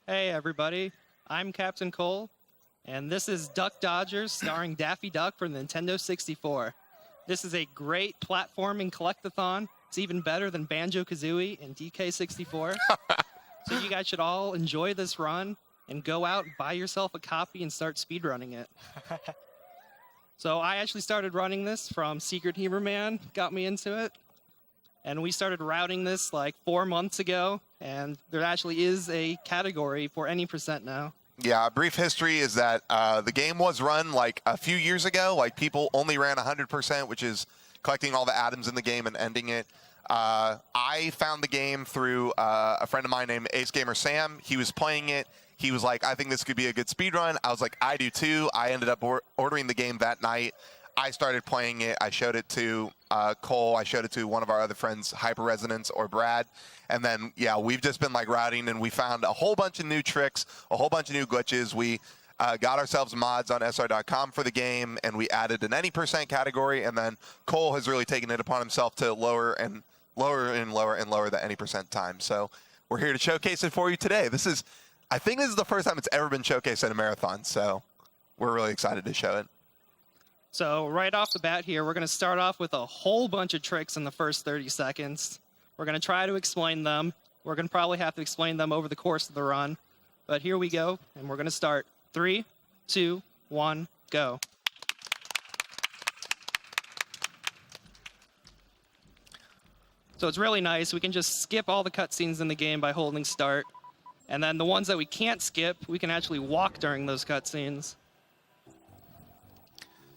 Hey everybody, I'm Kaptainkohl, and this is Duck Dodgers starring Daffy Duck for the Nintendo 64. This is a great platforming collectathon. It's even better than Banjo-Kazooie and DK64. So you guys should all enjoy this run and go out and buy yourself a copy and start speedrunning it. So I actually started running this from Secret Humor Man, got me into it. And we started routing this like 4 months ago, and there actually is a category for any percent now. Yeah, a brief history is that the game was run like a few years ago. Like people only ran 100%, which is collecting all the atoms in the game and ending it. I found the game through a friend of mine named Ace Gamer Sam. He was playing it. He was like, I think this could be a good speed run. I was like, I do too. I ended up ordering the game that night. I started playing it. I showed it to Cole. I showed it to one of our other friends, Hyper Resonance or Brad. And then, yeah, we've just been like routing, and we found a whole bunch of new tricks, a whole bunch of new glitches. We got ourselves mods on SR.com for the game, and we added an any percent category. And then Cole has really taken it upon himself to lower and lower and lower and lower the any percent time. So we're here to showcase it for you today. I think this is the first time it's ever been showcased at a marathon. So we're really excited to show it. So right off the bat here, we're going to start off with a whole bunch of tricks in the first 30 seconds. We're going to try to explain them. We're going to probably have to explain them over the course of the run. But here we go, and we're going to start. 3, 2, 1, go. So it's really nice. We can just skip all the cutscenes in the game by holding start. And then the ones that we can't skip, we can actually walk during those cutscenes.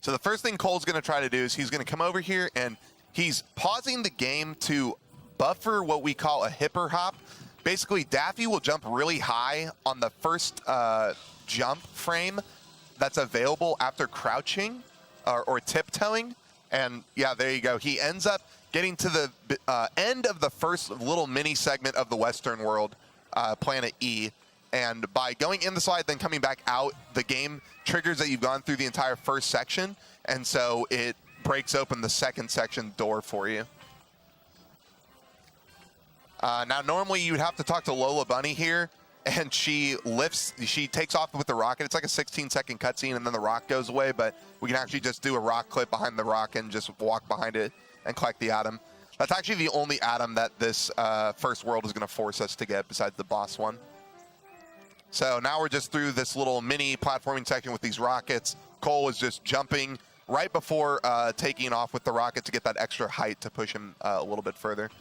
So the first thing Cole's going to try to do is he's going to come over here and he's pausing the game to buffer what we call a hipper hop. Basically, Daffy will jump really high on the first jump frame that's available after crouching or tiptoeing. And yeah, there you go. He ends up getting to the end of the first little mini segment of the Western world, Planet E. And by going in the slide, then coming back out, the game triggers that you've gone through the entire first section. And so it breaks open the second section door for you. Now, normally you'd have to talk to Lola Bunny here. And she takes off with the rocket. It's like a 16-second cutscene, and then the rock goes away. But we can actually just do a rock clip behind the rock and just walk behind it and collect the atom. That's actually the only atom that this first world is going to force us to get besides the boss one. So now we're just through this little mini platforming section with these rockets. Cole is just jumping right before taking off with the rocket to get that extra height to push him a little bit further.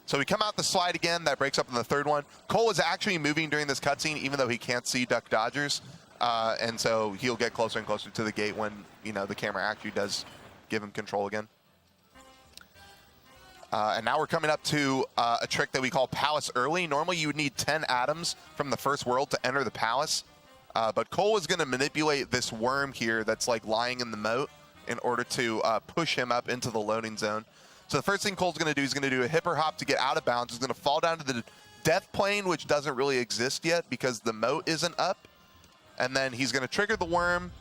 So we come out the slide again. That breaks up in the third one. Cole is actually moving during this cutscene, even though he can't see Duck Dodgers. And so he'll get closer and closer to the gate when, you know, the camera actually does give him control again. And now we're coming up to a trick that we call Palace Early. Normally you would need 10 atoms from the first world to enter the palace. But Cole is going to manipulate this worm here that's like lying in the moat in order to push him up into the loading zone. So the first thing Cole's going to do is going to do a hipper hop to get out of bounds. He's going to fall down to the death plane, which doesn't really exist yet because the moat isn't up. And then he's going to trigger the worm.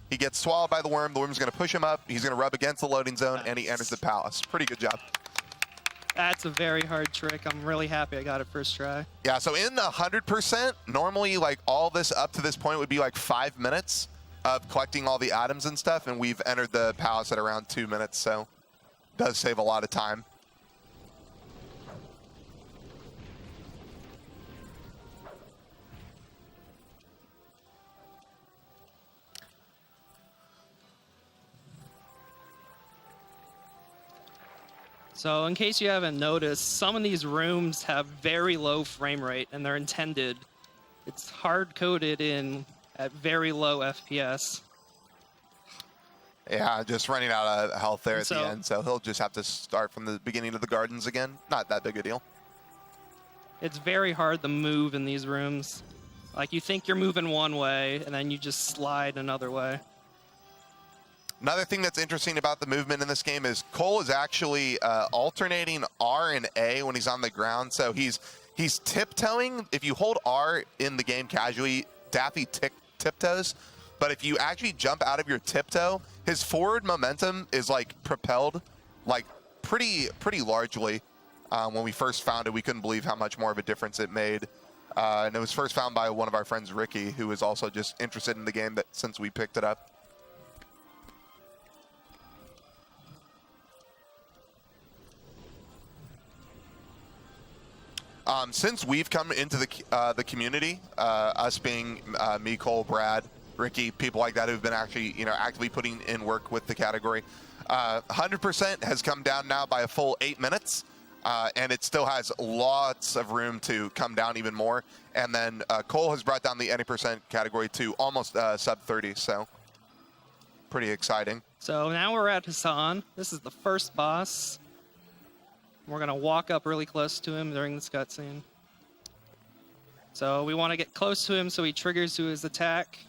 He gets swallowed by the worm. The worm's going to push him up. He's going to rub against the loading zone, and he enters the palace. Pretty good job. That's a very hard trick. I'm really happy I got it first try. Yeah, so in 100%, normally like all this up to this point would be like 5 minutes of collecting all the atoms and stuff, and we've entered the palace at around 2 minutes, so it does save a lot of time. So in case you haven't noticed, some of these rooms have very low frame rate, and they're intended. It's hard-coded in at very low FPS. Yeah, just running out of health there at the end, so he'll just have to start from the beginning of the gardens again. Not that big a deal. It's very hard to move in these rooms. Like, you think you're moving one way, and then you just slide another way. Another thing that's interesting about the movement in this game is Cole is actually alternating R and A when he's on the ground. So he's tiptoeing. If you hold R in the game casually, Daffy tiptoes. But if you actually jump out of your tiptoe, his forward momentum is like propelled like pretty largely. When we first found it, we couldn't believe how much more of a difference it made. And it was first found by one of our friends, Ricky, who was also just interested in the game since we picked it up. Since we've come into the community, us being me, Cole, Brad, Ricky, people like that who've been actually, actively putting in work with the category, 100% has come down now by a full 8 minutes, and it still has lots of room to come down even more. And then Cole has brought down the any percent category to almost sub 30, so pretty exciting. So now we're at Hassan. This is the first boss. We're going to walk up really close to him during this cutscene. So we want to get close to him so he triggers to his attack.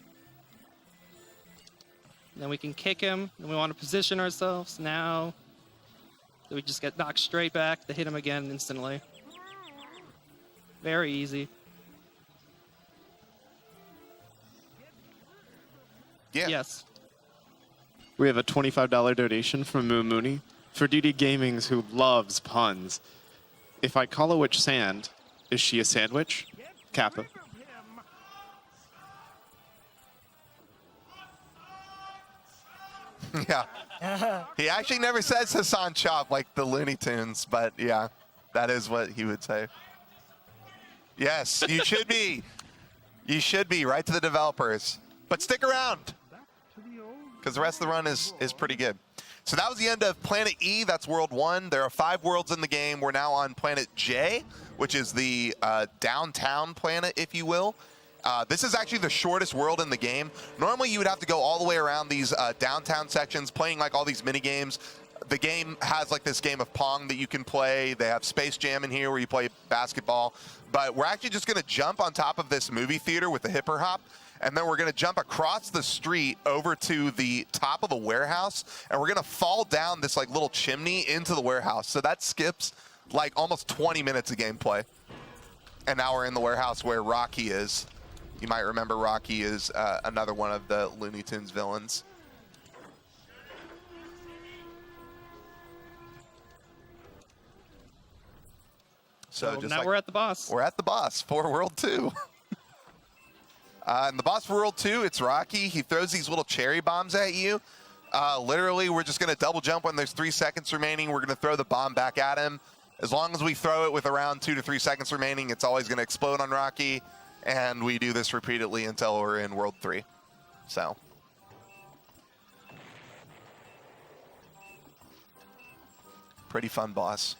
Then we can kick him, and we want to position ourselves now. So we just get knocked straight back to hit him again instantly. Very easy. Yeah. Yes. We have a $25 donation from Moo Mooney for DD Gaming's who loves puns. If I call a witch sand, is she a sandwich? Kappa. Yeah. He actually never says Hassan Chop like the Looney Tunes, but yeah, that is what he would say. Yes, you should be. You should be, right to the developers. But stick around, because the rest of the run is pretty good. So that was the end of Planet E. That's World 1. There are 5 worlds in the game. We're now on Planet J, which is the downtown planet, if you will. This is actually the shortest world in the game. Normally, you would have to go all the way around these downtown sections, playing like all these mini games. The game has like this game of Pong that you can play. They have Space Jam in here where you play basketball. But we're actually just going to jump on top of this movie theater with the hipper hop. And then we're going to jump across the street over to the top of a warehouse. And we're going to fall down this like little chimney into the warehouse. So that skips like almost 20 minutes of gameplay. And now we're in the warehouse where Rocky is. You might remember Rocky is another one of the Looney Tunes villains. So just now we're at the boss. We're at the boss for World 2. And the boss for World 2, it's Rocky. He throws these little cherry bombs at you. Literally, we're just going to double jump when there's 3 seconds remaining. We're going to throw the bomb back at him. As long as we throw it with around 2 to 3 seconds remaining, it's always going to explode on Rocky. And we do this repeatedly until we're in World 3. So. Pretty fun boss.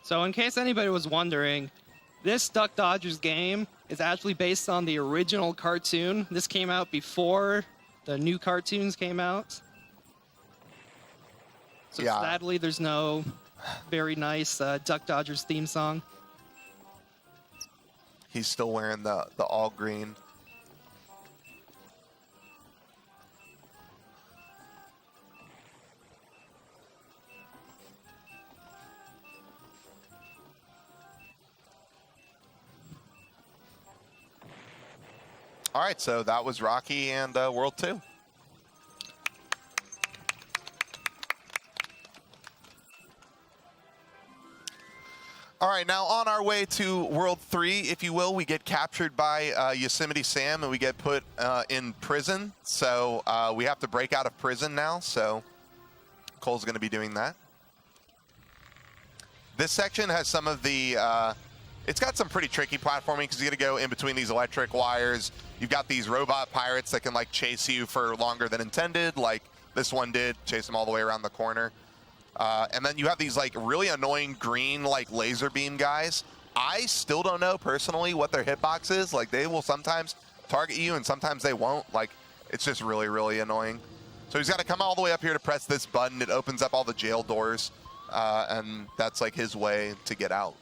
So in case anybody was wondering, this Duck Dodgers game is actually based on the original cartoon. This came out before the new cartoons came out. So yeah. Sadly, there's no very nice Duck Dodgers theme song. He's still wearing the all green. All right, so that was Rocky and World 2. All right, now on our way to World 3, if you will, we get captured by Yosemite Sam and we get put in prison. So we have to break out of prison now, so Cole's going to be doing that. This section has some of the... it's got some pretty tricky platforming because you got to go in between these electric wires. You've got these robot pirates that can like chase you for longer than intended, like this one did, chase them all the way around the corner. And then you have these like really annoying green like laser beam guys. I still don't know personally what their hitbox is. Like they will sometimes target you and sometimes they won't. Like it's just really, really annoying. So he's got to come all the way up here to press this button. It opens up all the jail doors. And that's like his way to get out.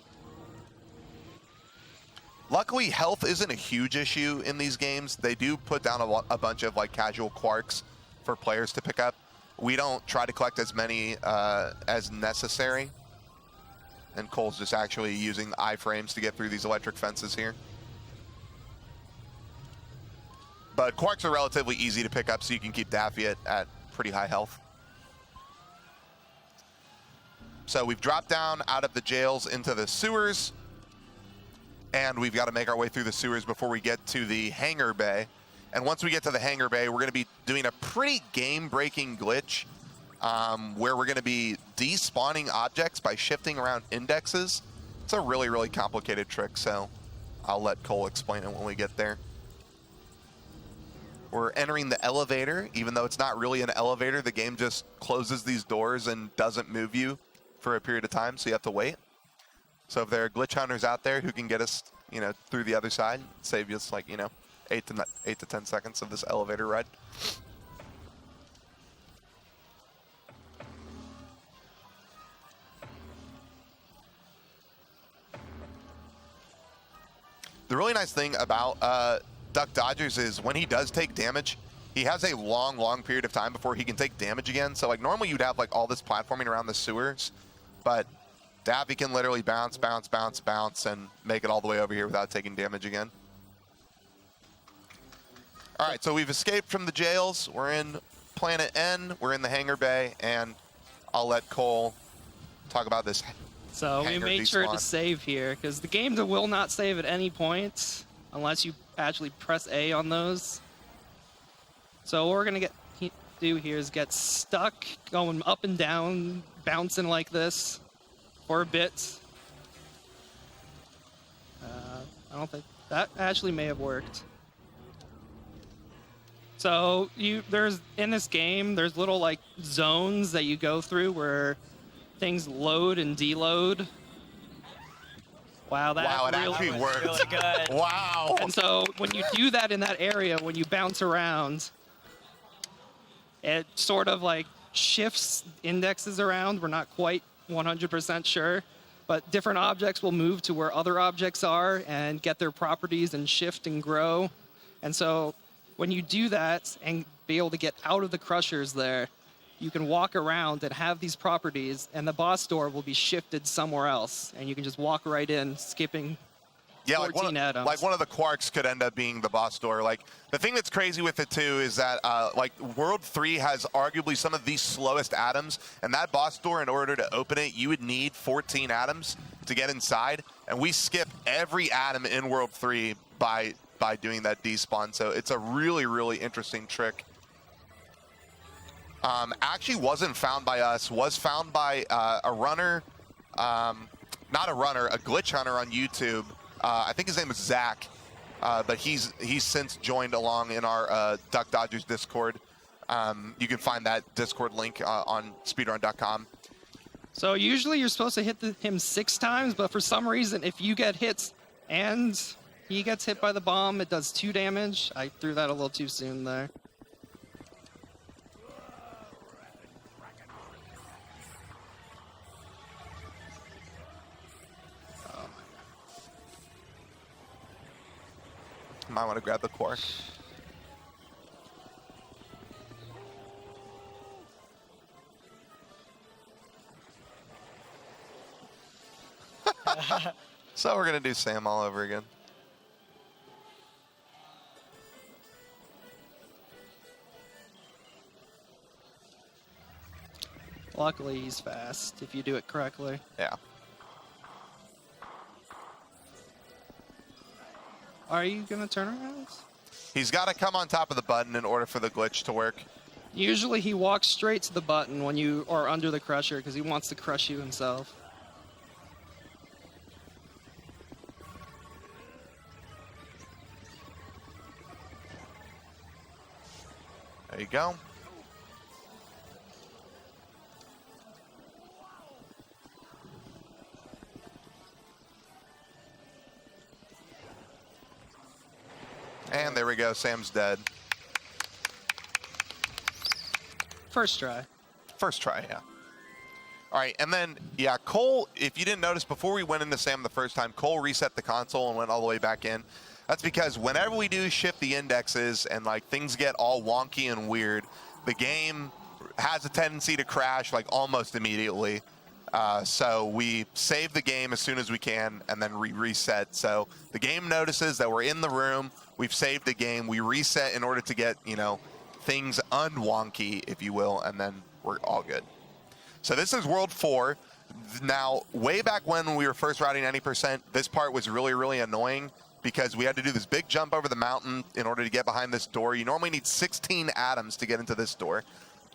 Luckily, health isn't a huge issue in these games. They do put down a bunch of like casual quarks for players to pick up. We don't try to collect as many as necessary. And Cole's just actually using iframes to get through these electric fences here. But quarks are relatively easy to pick up, so you can keep Daffy at pretty high health. So we've dropped down out of the jails into the sewers, and we've got to make our way through the sewers before we get to the hangar bay. And once we get to the hangar bay, we're going to be doing a pretty game-breaking glitch where we're going to be despawning objects by shifting around indexes. It's a really, really complicated trick, so I'll let Cole explain it when we get there. We're entering the elevator. Even though it's not really an elevator, the game just closes these doors and doesn't move you for a period of time, so you have to wait. So if there are glitch hunters out there who can get us, through the other side, save us 8 to 10 seconds of this elevator ride. The really nice thing about Duck Dodgers is when he does take damage, he has a long period of time before he can take damage again. So normally you'd have all this platforming around the sewers, but Daffy can literally bounce, and make it all the way over here without taking damage again. All right, so we've escaped from the jails. We're in Planet N. We're in the hangar bay, and I'll let Cole talk about this. So we made sure to save here because the game will not save at any point unless you actually press A on those. So what we're gonna do here is get stuck going up and down, bouncing like this for a bit. I don't think that actually may have worked. So in this game, there's little zones that you go through where things load and deload. Wow, it actually worked. Really good. Wow. And so when you do that in that area, when you bounce around, it sort of shifts indexes around. We're not quite 100% sure, but different objects will move to where other objects are and get their properties and shift and grow. And so when you do that and be able to get out of the crushers there, you can walk around and have these properties, and the boss door will be shifted somewhere else, and you can just walk right in, skipping 14 atoms. One of the quarks could end up being the boss door. The thing that's crazy with it too is that World 3 has arguably some of the slowest atoms, and that boss door, in order to open it, you would need 14 atoms to get inside, and we skip every atom in World 3 by doing that despawn. So it's a really, really interesting trick. Actually wasn't found by us, was found by a runner, not a runner, a glitch hunter on YouTube. I think his name is Zach, but he's since joined along in our Duck Dodgers Discord. You can find that Discord link on speedrun.com. So usually you're supposed to hit him 6 times, but for some reason, if you get hit and he gets hit by the bomb, it does 2 damage. I threw that a little too soon there. Might want to grab the quark. So we're going to do Sam all over again. Luckily, he's fast if you do it correctly. Yeah. Are you going to turn around? He's got to come on top of the button in order for the glitch to work. Usually he walks straight to the button when you are under the crusher because he wants to crush you himself. There you go. And there we go, Sam's dead. First try. First try, yeah. All right, and then, yeah, Cole, if you didn't notice, before we went into Sam the first time, Cole reset the console and went all the way back in. That's because whenever we do shift the indexes and, things get all wonky and weird, the game has a tendency to crash, almost immediately. So we save the game as soon as we can and then reset. So the game notices that we're in the room. We've saved the game. We reset in order to get, things unwonky, if you will, and then we're all good. So this is World 4. Now, way back when we were first routing any percent, this part was really, really annoying because we had to do this big jump over the mountain in order to get behind this door. You normally need 16 atoms to get into this door.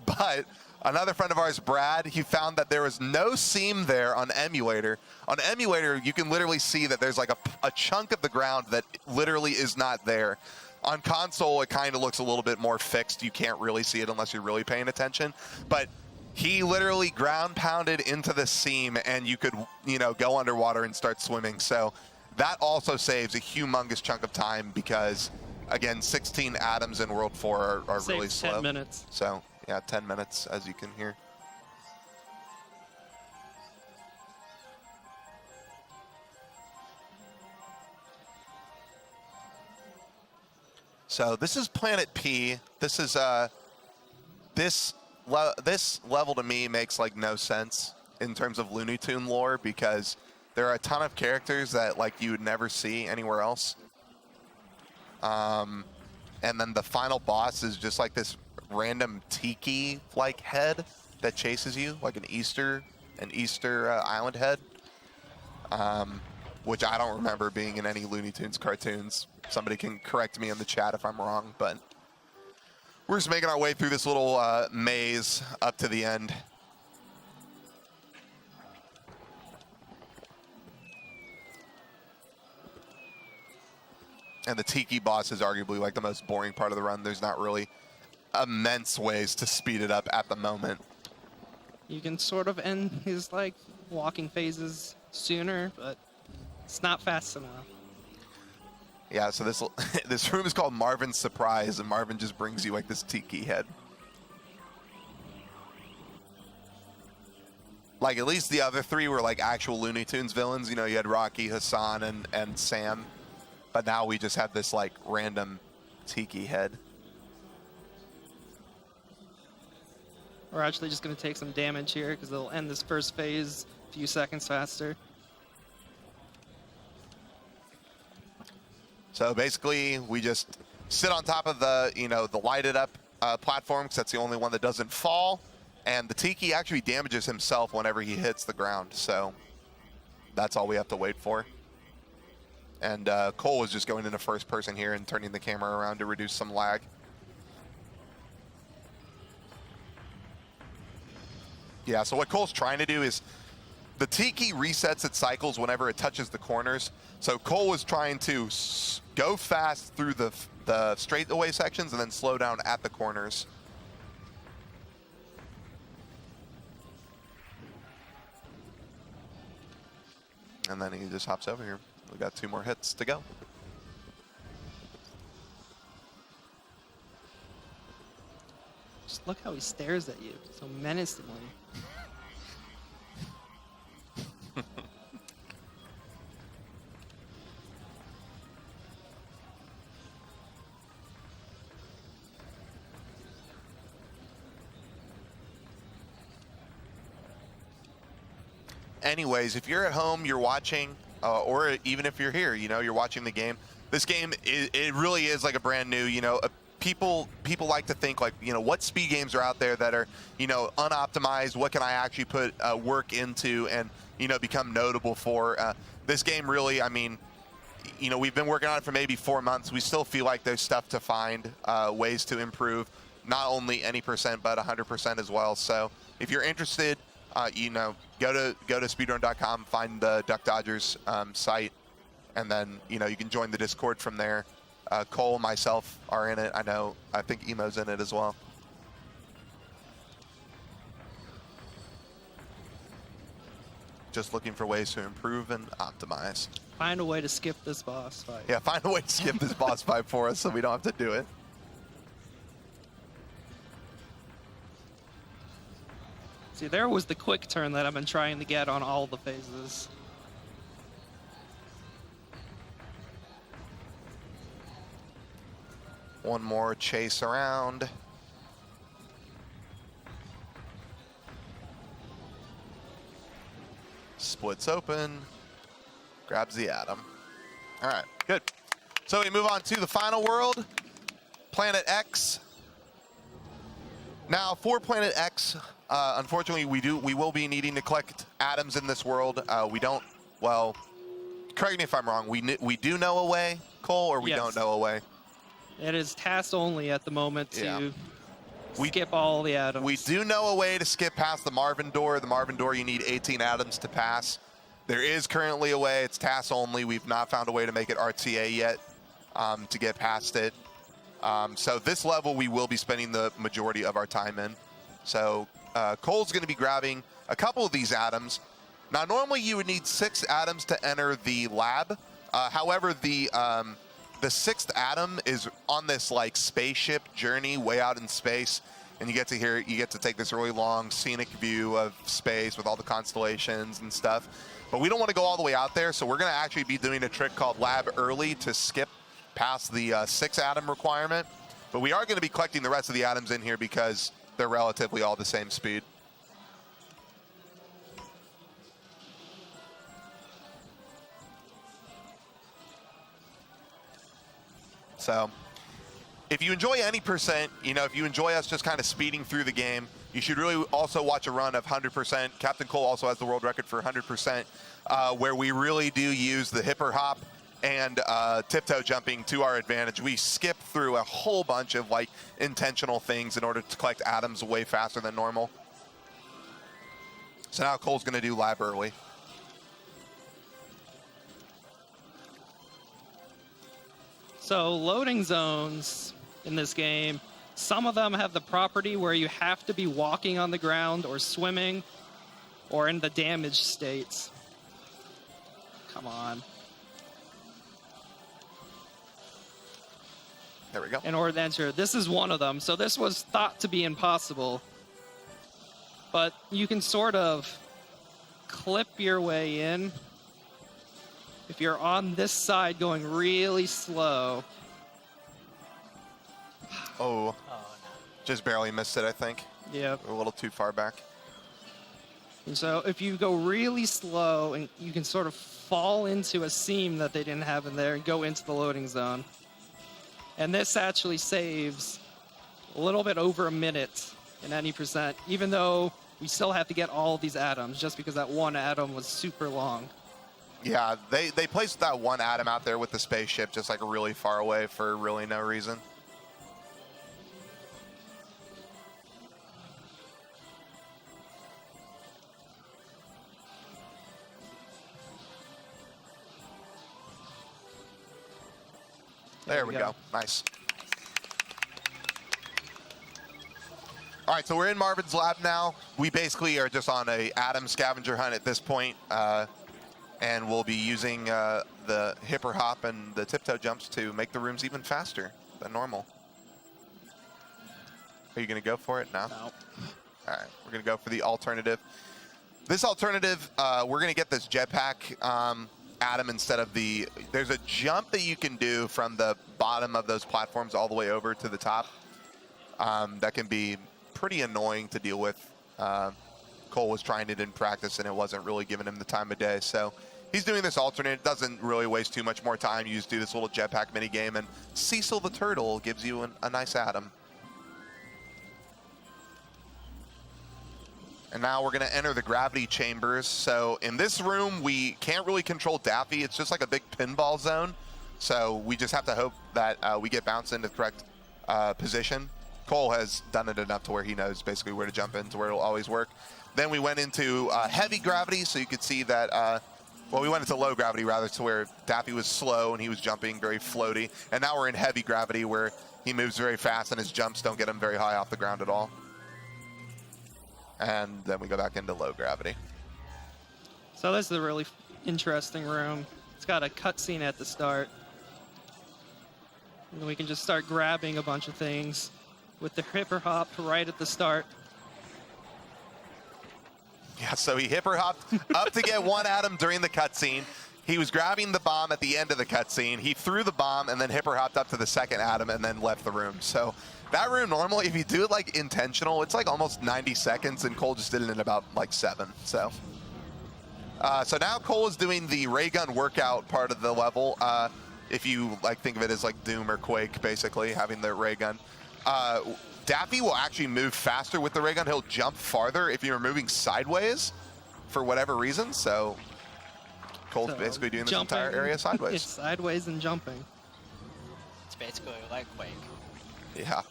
But another friend of ours, Brad, he found that there was no seam there on emulator. On emulator, you can literally see that there's like a chunk of the ground that literally is not there. On console, it kind of looks a little bit more fixed. You can't really see it unless you're really paying attention. But he literally ground pounded into the seam, and you could, you know, go underwater and start swimming. So that also saves a humongous chunk of time because, again, 16 atoms in World 4 are really slow. 10 minutes. So, yeah, 10 minutes, as you can hear. So this is Planet P. This is this level to me makes like no sense in terms of Looney Tune lore because there are a ton of characters that like you would never see anywhere else. And then the final boss is just like this random tiki like head that chases you, like an Easter Island head, which I don't remember being in any Looney Tunes cartoons. Somebody can correct me in the chat if I'm wrong, but we're just making our way through this little maze up to the end. And the Tiki boss is arguably like the most boring part of the run. There's not really immense ways to speed it up at the moment. You can sort of end his like walking phases sooner, but it's not fast enough. Yeah, so this room is called Marvin's Surprise, and Marvin just brings you like this tiki head. Like at least the other three were like actual Looney Tunes villains. You know, you had Rocky, Hassan, and Sam. But now we just have this like random tiki head. We're actually just going to take some damage here because they'll end this first phase a few seconds faster. So basically, we just sit on top of the, you know, the lighted up platform because that's the only one that doesn't fall. And the Tiki actually damages himself whenever he hits the ground. So that's all we have to wait for. And Cole is just going into first person here and turning the camera around to reduce some lag. Yeah, so what Cole's trying to do is the Tiki resets its cycles whenever it touches the corners. So Cole was trying to go fast through the straightaway sections and then slow down at the corners. And then he just hops over here. We got 2 more hits to go. Just look how he stares at you so menacingly. Anyways, if you're at home, you're watching, or even if you're here, you know, you're watching the game. This game, it really is like a brand new, you know, people like to think like, you know, what speed games are out there that are, you know, unoptimized? What can I actually put work into and, you know, become notable for? This game really, I mean, you know, we've been working on it for maybe 4 months. We still feel like there's stuff to find, ways to improve, not only any percent, but 100% as well. So if you're interested, you know, go to speedrun.com, find the Duck Dodgers site, and then, you know, you can join the Discord from there. Cole, myself are in it. I think Emo's in it as well. Just looking for ways to improve and optimize. Find a way to skip this boss fight. Yeah, find a way to skip this boss fight for us so we don't have to do it. See, there was the quick turn that I've been trying to get on all the phases. One more chase around. Splits open. Grabs the atom. All right, good. So we move on to the final world, Planet X. Now, for Planet X, unfortunately, we will be needing to collect atoms in this world. We don't, well, correct me if I'm wrong, we do know a way, Cole, or we Yes. don't know a way? It is task only at the moment to Yeah. skip all the atoms. We do know a way to skip past the Marvin door. The Marvin door, you need 18 atoms to pass. There is currently a way. It's task only. We've not found a way to make it RTA yet to get past it. So this level, we will be spending the majority of our time in. So Cole's going to be grabbing a couple of these atoms. Now, normally you would need 6 atoms to enter the lab. However, the 6th atom is on this like spaceship journey way out in space, and you get to take this really long scenic view of space with all the constellations and stuff. But we don't want to go all the way out there, so we're going to actually be doing a trick called Lab Early to skip past the 6 atom requirement. But we are going to be collecting the rest of the atoms in here because they're relatively all the same speed. So if you enjoy any percent, if you enjoy us just kind of speeding through the game, you should really also watch a run of 100%. Kaptainkohl also has the world record for 100%, where we really do use the hipper hop and tiptoe jumping to our advantage. We skip through a whole bunch of like intentional things in order to collect atoms way faster than normal. So now Cole's going to do Lab Early. So loading zones in this game, some of them have the property where you have to be walking on the ground or swimming or in the damaged states. Come on. There we go. In order to enter. This is one of them. So this was thought to be impossible. But you can sort of clip your way in. If you're on this side going really slow. Oh, just barely missed it, I think. Yep. We're a little too far back. And so if you go really slow, and you can sort of fall into a seam that they didn't have in there and go into the loading zone. And this actually saves a little bit over a minute in any percent, even though we still have to get all of these atoms, just because that one atom was super long. Yeah, they placed that one atom out there with the spaceship just like really far away for really no reason. There we go. Nice. All right, so we're in Marvin's lab now. We basically are just on a atom scavenger hunt at this point, and we'll be using the hipper hop and the tiptoe jumps to make the rooms even faster than normal. Are you going to go for it now? No. All right, we're going to go for the alternative. This alternative, we're going to get this jetpack atom instead of the... There's a jump that you can do from the bottom of those platforms all the way over to the top. That can be pretty annoying to deal with. Cole was trying it in practice, and it wasn't really giving him the time of day. So he's doing this alternate. It doesn't really waste too much more time. You just do this little jetpack mini game, and Cecil the Turtle gives you a nice atom. And now we're going to enter the gravity chambers. So in this room, we can't really control Daffy. It's just like a big pinball zone. So we just have to hope that we get bounced into the correct position. Cole has done it enough to where he knows basically where to jump into, where it'll always work. Then we went into heavy gravity, so you could see that, well, we went into low gravity rather, to where Daffy was slow and he was jumping very floaty. And now we're in heavy gravity where he moves very fast and his jumps don't get him very high off the ground at all. And then we go back into low gravity. So this is a really interesting room. It's got a cutscene at the start. And we can just start grabbing a bunch of things with the hipper hop right at the start. Yeah, so he hipper hopped up to get one atom during the cutscene. He was grabbing the bomb at the end of the cutscene. He threw the bomb and then hipper hopped up to the second atom and then left the room. So that room normally, if you do it like intentional, it's like almost 90 seconds, and Cole just did it in about like 7. So now Cole is doing the ray gun workout part of the level. If you like think of it as like Doom or Quake, basically having the ray gun. Daffy will actually move faster with the ray gun. He'll jump farther if you're moving sideways. for whatever reason. So Cole's So, basically doing this jumping- entire area sideways. Sideways and jumping. It's basically like Quake. Yeah.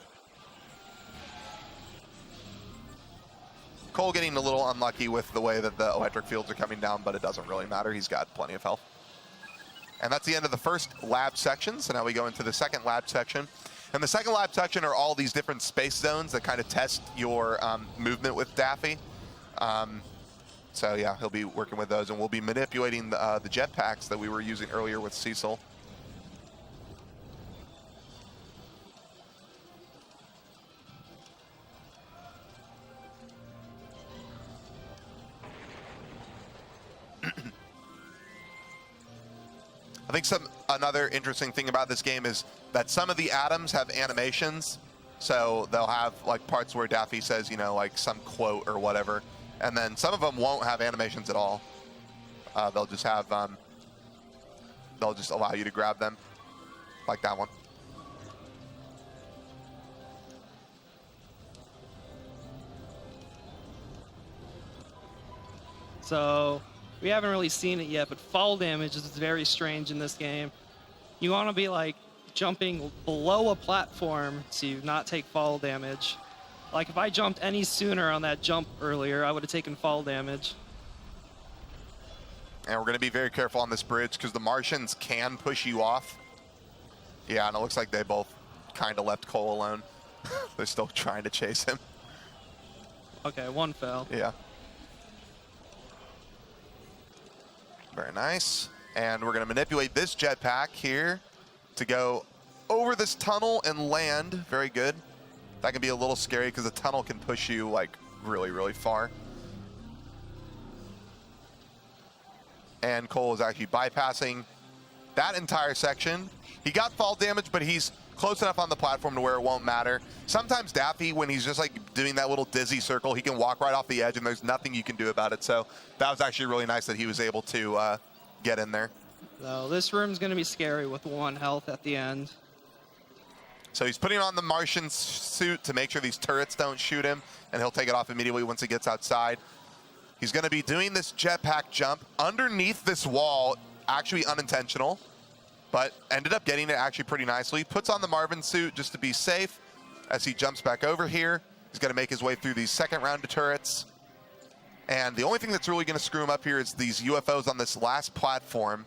Cole getting a little unlucky with the way that the electric fields are coming down, but it doesn't really matter. He's got plenty of health. And that's the end of the first lab section. So now we go into the second lab section. And the second lab section are all these different space zones that kind of test your movement with Daffy. So yeah, he'll be working with those, and we'll be manipulating the jetpacks that we were using earlier with Cecil. I think another interesting thing about this game is that some of the atoms have animations. So they'll have like parts where Daffy says, you know, like some quote or whatever. And then some of them won't have animations at all. They'll just have, they'll just allow you to grab them, like that one. So we haven't really seen it yet, but fall damage is very strange in this game. You want to be like jumping below a platform to not take fall damage. Like if I jumped any sooner on that jump earlier, I would have taken fall damage. And we're going to be very careful on this bridge because the Martians can push you off. Yeah, and it looks like they both kind of left Cole alone. They're still trying to chase him. Okay, one fell. Yeah. Very nice. And we're going to manipulate this jetpack here to go over this tunnel and land. Very good. That can be a little scary because the tunnel can push you like really, really far. And Cole is actually bypassing that entire section. He got fall damage, but he's close enough on the platform to where it won't matter. Sometimes Daffy, when he's just like doing that little dizzy circle, he can walk right off the edge and there's nothing you can do about it. So that was actually really nice that he was able to get in there. So this room's going to be scary with 1 health at the end. So he's putting on the Martian suit to make sure these turrets don't shoot him, and he'll take it off immediately once he gets outside. He's going to be doing this jetpack jump underneath this wall, actually unintentional, but ended up getting it actually pretty nicely. Puts on the Marvin suit just to be safe as he jumps back over here. He's going to make his way through these second round of turrets. And the only thing that's really going to screw him up here is these UFOs on this last platform.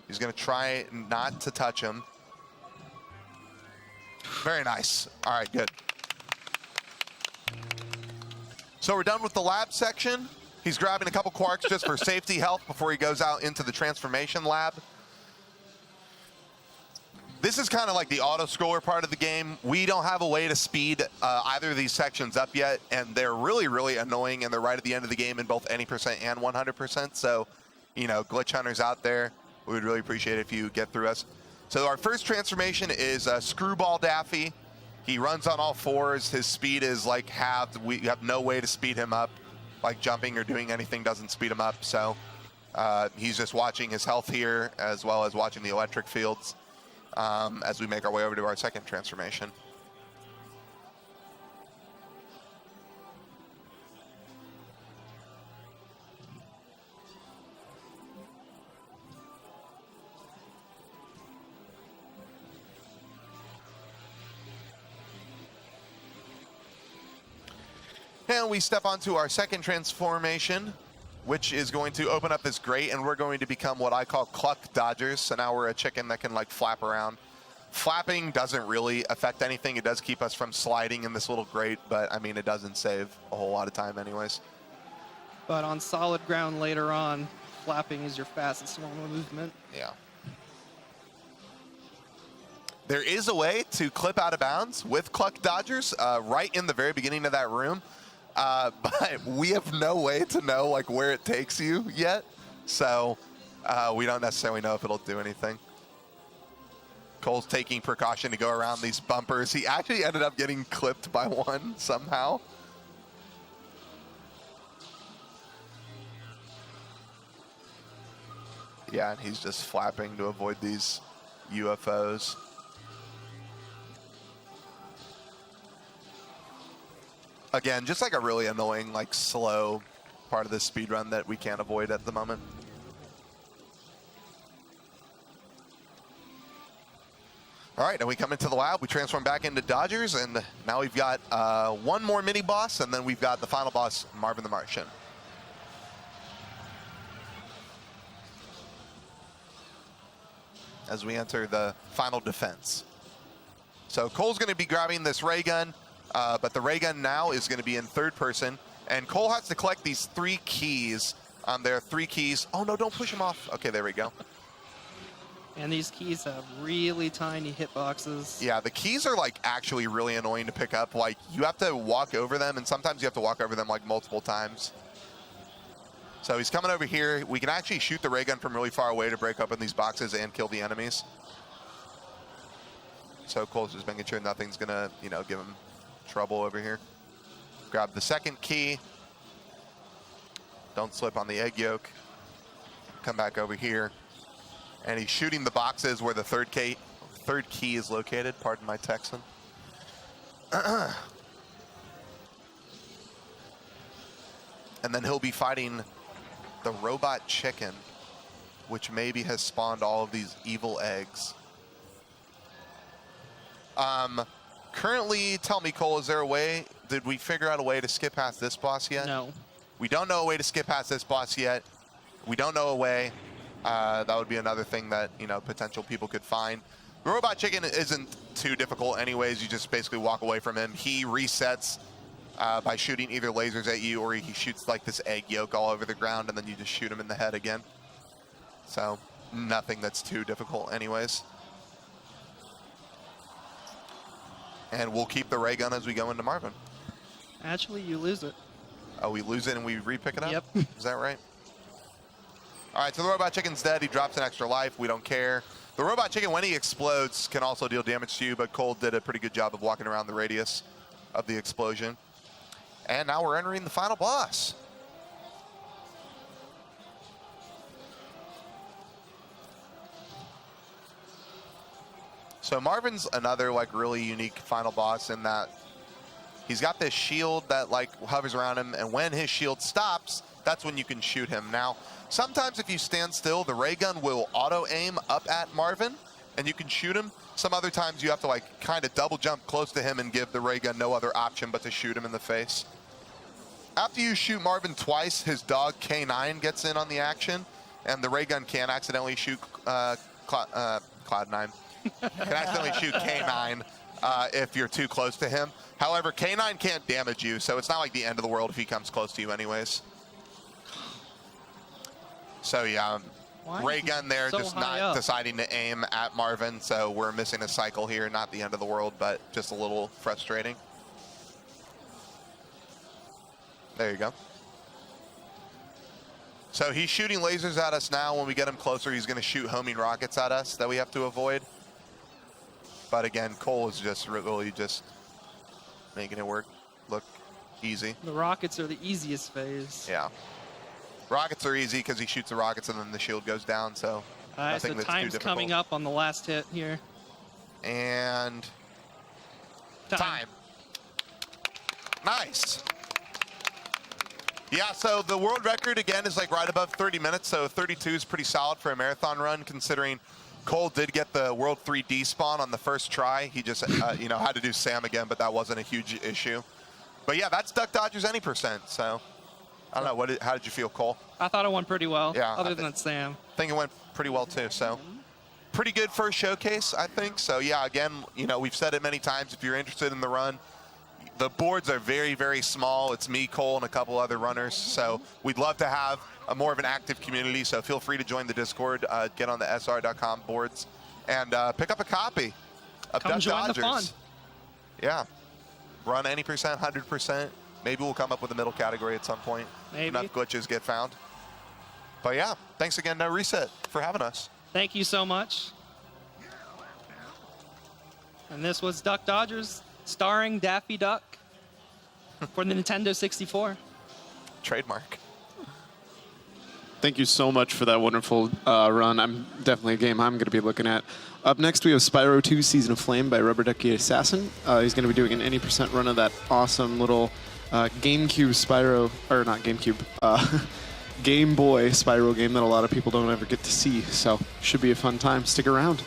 He's going to try not to touch them. Very nice. All right, good. So we're done with the lab section. He's grabbing a couple quarks just for safety health before he goes out into the transformation lab. This is kind of like the auto-scroller part of the game. We don't have a way to speed either of these sections up yet, and they're really, really annoying, and they're right at the end of the game in both any percent and 100%. So, you know, glitch hunters out there, we would really appreciate it if you get through us. So our first transformation is Screwball Daffy. He runs on all fours. His speed is like halved. We have no way to speed him up. Like jumping or doing anything doesn't speed him up. So he's just watching his health here as well as watching the electric fields as we make our way over to our second transformation. And we step onto our second transformation, which is going to open up this grate, and we're going to become what I call cluck dodgers. So now we're a chicken that can like flap around. Flapping doesn't really affect anything. It does keep us from sliding in this little grate, but I mean, it doesn't save a whole lot of time anyways. But on solid ground later on, flapping is your fastest normal movement. Yeah. There is a way to clip out of bounds with cluck dodgers right in the very beginning of that room. But we have no way to know like where it takes you yet. So we don't necessarily know if it'll do anything. Cole's taking precaution to go around these bumpers. He actually ended up getting clipped by one somehow. Yeah, and he's just flapping to avoid these UFOs. Again, just like a really annoying, like slow part of this speed run that we can't avoid at the moment. All right, and we come into the lab, we transform back into Dodgers, and now we've got one more mini boss, and then we've got the final boss, Marvin the Martian. As we enter the final defense. So Cole's going to be grabbing this ray gun, but the ray gun now is going to be in third person, and Cole has to collect these 3 keys. There are 3 keys. Oh no, don't push him off. Okay, there we go. And these keys have really tiny hitboxes. Yeah, the keys are like actually really annoying to pick up. Like you have to walk over them, and sometimes you have to walk over them like multiple times. So he's coming over here. We can actually shoot the ray gun from really far away to break open these boxes and kill the enemies. So Cole's just making sure nothing's gonna, you know, give him trouble over here. Grab the second key. Don't slip on the egg yolk. Come back over here. And he's shooting the boxes where the third key is located. Pardon my Texan. And then he'll be fighting the robot chicken, which maybe has spawned all of these evil eggs. Currently, tell me, Cole, is there a way, did we figure out a way to skip past this boss yet? No. We don't know a way to skip past this boss yet. We don't know a way. That would be another thing that, you know, potential people could find. The robot chicken isn't too difficult anyways. You just basically walk away from him. He resets by shooting either lasers at you, or he shoots like this egg yolk all over the ground, and then you just shoot him in the head again. So nothing that's too difficult anyways. And we'll keep the ray gun as we go into Marvin. Actually, you lose it. Oh, we lose it and we re-pick it up? Yep. Is that right? All right, so the robot chicken's dead. He drops an extra life. We don't care. The robot chicken, when he explodes, can also deal damage to you, but Cole did a pretty good job of walking around the radius of the explosion. And now we're entering the final boss. So Marvin's another like really unique final boss in that he's got this shield that like hovers around him, and when his shield stops, that's when you can shoot him. Now, sometimes if you stand still, the ray gun will auto aim up at Marvin and you can shoot him. Some other times you have to like kind of double jump close to him and give the ray gun no other option but to shoot him in the face. After you shoot Marvin twice, his dog K9 gets in on the action, and the ray gun can accidentally shoot Cloud9. Can accidentally shoot K9 if you're too close to him. However, K9 can't damage you, so it's not like the end of the world if he comes close to you anyways. So yeah, ray gun there, so just high not up? deciding to aim at Marvin, so we're missing a cycle here. Not the end of the world, but just a little frustrating. There you go. So he's shooting lasers at us now. When we get him closer, he's going to shoot homing rockets at us that we have to avoid. But again, Cole is just really just making it look easy. The rockets are the easiest phase. Yeah. Rockets are easy because he shoots the rockets and then the shield goes down, so nothing so that's too time's difficult. coming up on the last hit here. And time. Nice. Yeah, so the world record, again, is like right above 30 minutes, so 32 is pretty solid for a marathon run, considering Cole did get the World 3 despawn on the first try. He just, you know, had to do Sam again, but that wasn't a huge issue. But yeah, that's Duck Dodgers any %, so I don't know. How did you feel, Cole? I thought it went pretty well, Yeah, other than Sam. I think it went pretty well, too, so pretty good first showcase, I think. So yeah, again, you know, we've said it many times. If you're interested in the run, the boards are very, very small. It's me, Cole, and a couple other runners. So we'd love to have a more of an active community. So feel free to join the Discord, get on the SR.com boards, and pick up a copy of Duck join Dodgers. the fun. Yeah. Run any %, 100%. Maybe we'll come up with a middle category at some point. Maybe. Enough glitches get found. But yeah, thanks again, NoReset, for having us. Thank you so much. And this was Duck Dodgers, starring Daffy Duck for the Nintendo 64. Trademark. Thank you so much for that wonderful run. I'm definitely a game I'm going to be looking at. Up next, we have Spyro 2 Season of Flame by Rubber Ducky Assassin. He's going to be doing an any % run of that awesome little GameCube Spyro, or not GameCube, Game Boy Spyro game that a lot of people don't ever get to see. So should be a fun time. Stick around.